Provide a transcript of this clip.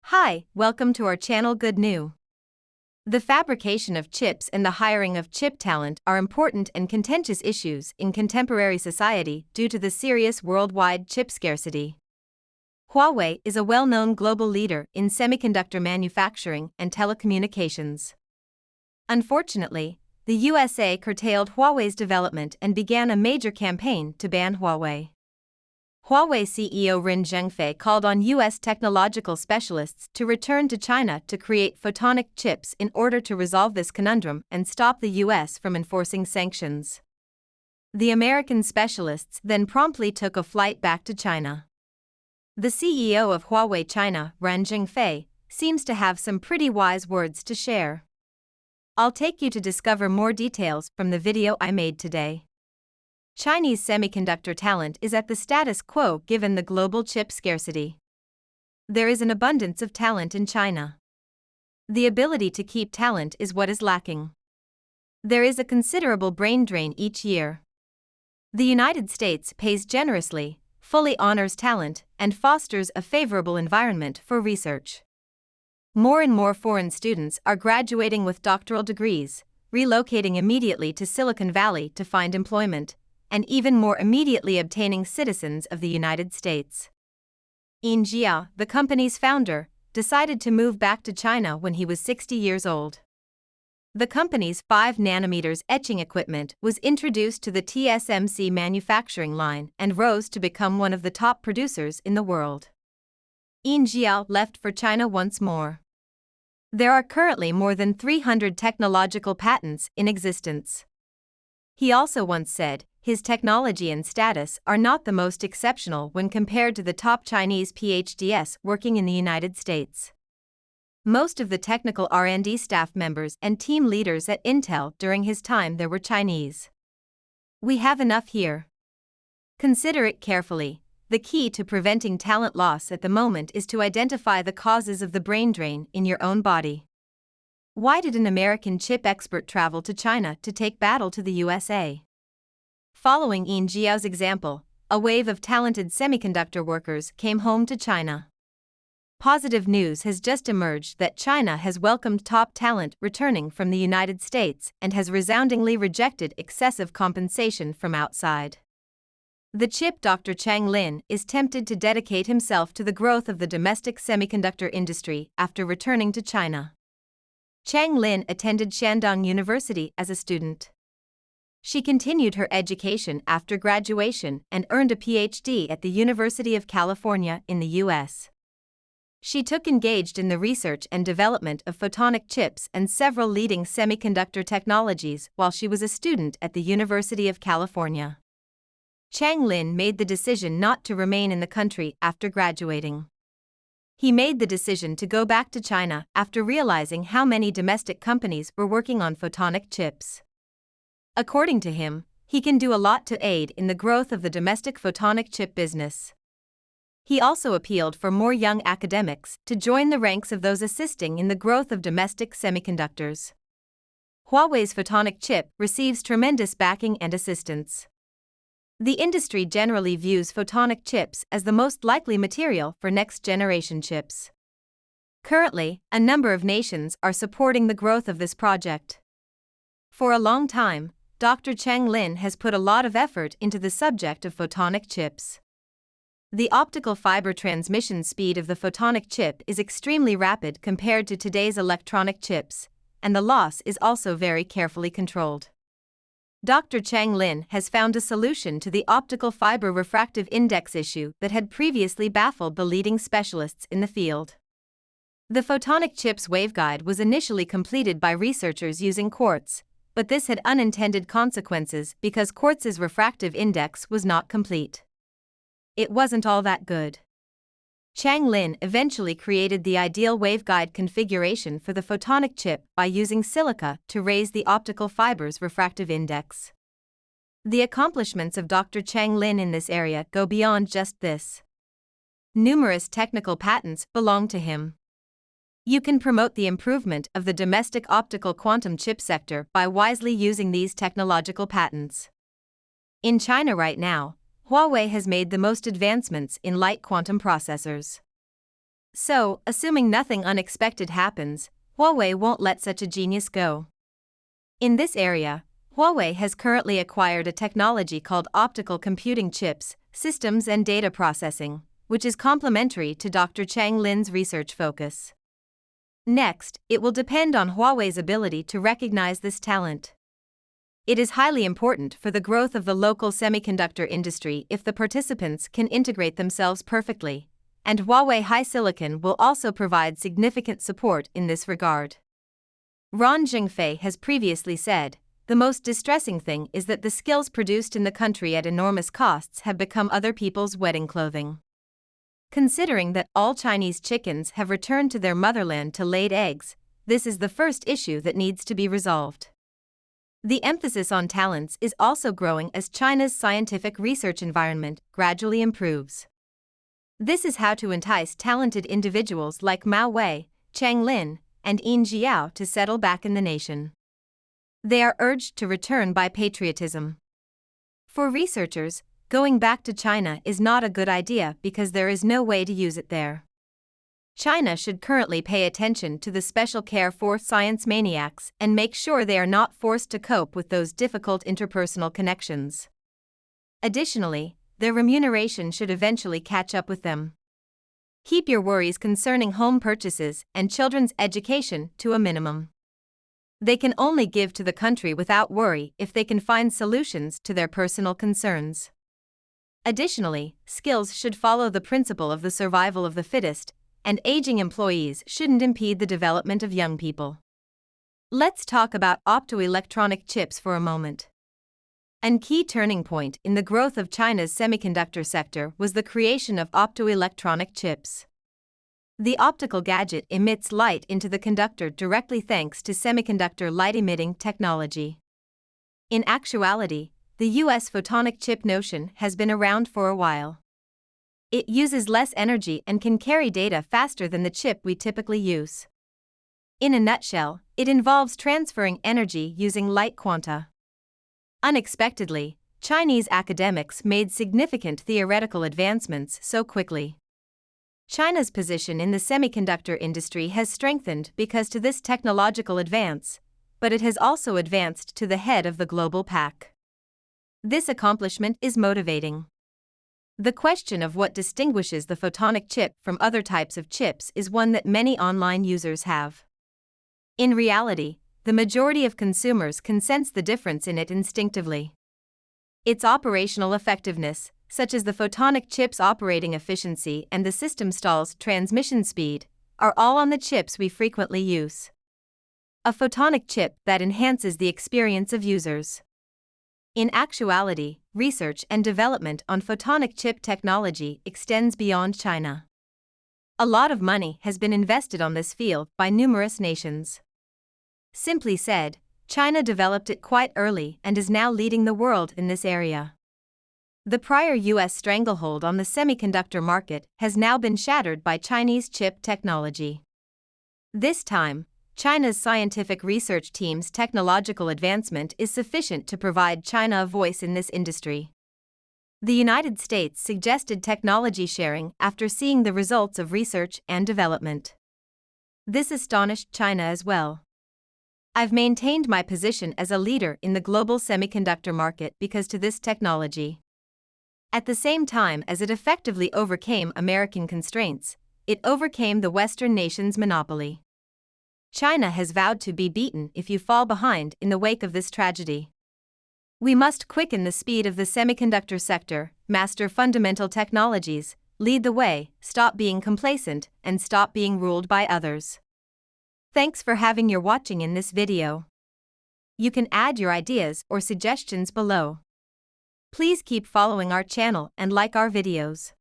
Hi, welcome to our channel Good New. The fabrication of chips and the hiring of chip talent are important and contentious issues in contemporary society due to the serious worldwide chip scarcity. Huawei is a well-known global leader in semiconductor manufacturing and telecommunications. Unfortunately, the USA curtailed Huawei's development and began a major campaign to ban Huawei. Huawei CEO Ren Zhengfei called on U.S. technological specialists to return to China to create photonic chips in order to resolve this conundrum and stop the U.S. from enforcing sanctions. The American specialists then promptly took a flight back to China. The CEO of Huawei China, Ren Zhengfei, seems to have some pretty wise words to share. I'll take you to discover more details from the video I made today. Chinese semiconductor talent is at the status quo given the global chip scarcity. There is an abundance of talent in China. The ability to keep talent is what is lacking. There is a considerable brain drain each year. The United States pays generously, fully honors talent, and fosters a favorable environment for research. More and more foreign students are graduating with doctoral degrees, relocating immediately to Silicon Valley to find employment, and even more immediately obtaining citizens of the United States. Yin Jia, the company's founder, decided to move back to China when he was 60 years old. The company's 5nm etching equipment was introduced to the TSMC manufacturing line and rose to become one of the top producers in the world. Yin Jia left for China once more. There are currently more than 300 technological patents in existence. He also once said, his technology and status are not the most exceptional when compared to the top Chinese PhDs working in the United States. Most of the technical R&D staff members and team leaders at Intel during his time there were Chinese. We have enough here. Consider it carefully. The key to preventing talent loss at the moment is to identify the causes of the brain drain in your own body. Why did an American chip expert travel to China to take battle to the USA? Following Yin Jiao's example, a wave of talented semiconductor workers came home to China. Positive news has just emerged that China has welcomed top talent returning from the United States and has resoundingly rejected excessive compensation from outside. The chip Dr. Chang Lin is tempted to dedicate himself to the growth of the domestic semiconductor industry after returning to China. Chang Lin attended Shandong University as a student. She continued her education after graduation and earned a PhD at the University of California in the U.S. She took engaged in the research and development of photonic chips and several leading semiconductor technologies while she was a student at the University of California. Chang Lin made the decision not to remain in the country after graduating. He made the decision to go back to China after realizing how many domestic companies were working on photonic chips. According to him, he can do a lot to aid in the growth of the domestic photonic chip business. He also appealed for more young academics to join the ranks of those assisting in the growth of domestic semiconductors. Huawei's photonic chip receives tremendous backing and assistance. The industry generally views photonic chips as the most likely material for next-generation chips. Currently, a number of nations are supporting the growth of this project. For a long time, Dr. Chang Lin has put a lot of effort into the subject of photonic chips. The optical fiber transmission speed of the photonic chip is extremely rapid compared to today's electronic chips, and the loss is also very carefully controlled. Dr. Chang Lin has found a solution to the optical fiber refractive index issue that had previously baffled the leading specialists in the field. The photonic chip's waveguide was initially completed by researchers using quartz, but this had unintended consequences because quartz's refractive index was not complete. It wasn't all that good. Chang Lin eventually created the ideal waveguide configuration for the photonic chip by using silica to raise the optical fiber's refractive index. The accomplishments of Dr. Chang Lin in this area go beyond just this. Numerous technical patents belong to him. You can promote the improvement of the domestic optical quantum chip sector by wisely using these technological patents. In China right now, Huawei has made the most advancements in light quantum processors. So, assuming nothing unexpected happens, Huawei won't let such a genius go. In this area, Huawei has currently acquired a technology called optical computing chips, systems and data processing, which is complementary to Dr. Chang Lin's research focus. Next, it will depend on Huawei's ability to recognize this talent. It is highly important for the growth of the local semiconductor industry if the participants can integrate themselves perfectly, and Huawei HiSilicon will also provide significant support in this regard. Ren Zhengfei has previously said, "The most distressing thing is that the skills produced in the country at enormous costs have become other people's wedding clothing." Considering that all Chinese chickens have returned to their motherland to lay eggs, this is the first issue that needs to be resolved. The emphasis on talents is also growing as China's scientific research environment gradually improves. This is how to entice talented individuals like Mao Wei, Chang Lin, and Yin Jiao to settle back in the nation. They are urged to return by patriotism. For researchers, going back to China is not a good idea because there is no way to use it there. China should currently pay attention to the special care for science maniacs and make sure they are not forced to cope with those difficult interpersonal connections. Additionally, their remuneration should eventually catch up with them. Keep your worries concerning home purchases and children's education to a minimum. They can only give to the country without worry if they can find solutions to their personal concerns. Additionally, skills should follow the principle of the survival of the fittest, and aging employees shouldn't impede the development of young people. Let's talk about optoelectronic chips for a moment. A key turning point in the growth of China's semiconductor sector was the creation of optoelectronic chips. The optical gadget emits light into the conductor directly thanks to semiconductor light-emitting technology. In actuality, the US photonic chip notion has been around for a while. It uses less energy and can carry data faster than the chip we typically use. In a nutshell, it involves transferring energy using light quanta. Unexpectedly, Chinese academics made significant theoretical advancements so quickly. China's position in the semiconductor industry has strengthened because of this technological advance, but it has also advanced to the head of the global pack. This accomplishment is motivating. The question of what distinguishes the photonic chip from other types of chips is one that many online users have. In reality, the majority of consumers can sense the difference in it instinctively. Its operational effectiveness, such as the photonic chip's operating efficiency and the system stall's transmission speed, are all on the chips we frequently use. A photonic chip that enhances the experience of users. In actuality, research and development on photonic chip technology extends beyond China. A lot of money has been invested on this field by numerous nations. Simply said, China developed it quite early and is now leading the world in this area. The prior US stranglehold on the semiconductor market has now been shattered by Chinese chip technology. This time, China's scientific research team's technological advancement is sufficient to provide China a voice in this industry. The United States suggested technology sharing after seeing the results of research and development. This astonished China as well. I've maintained my position as a leader in the global semiconductor market because of this technology. At the same time as it effectively overcame American constraints, it overcame the Western nations' monopoly. China has vowed to be beaten if you fall behind in the wake of this tragedy. We must quicken the speed of the semiconductor sector, master fundamental technologies, lead the way, stop being complacent, and stop being ruled by others. Thanks for watching in this video. You can add your ideas or suggestions below. Please keep following our channel and like our videos.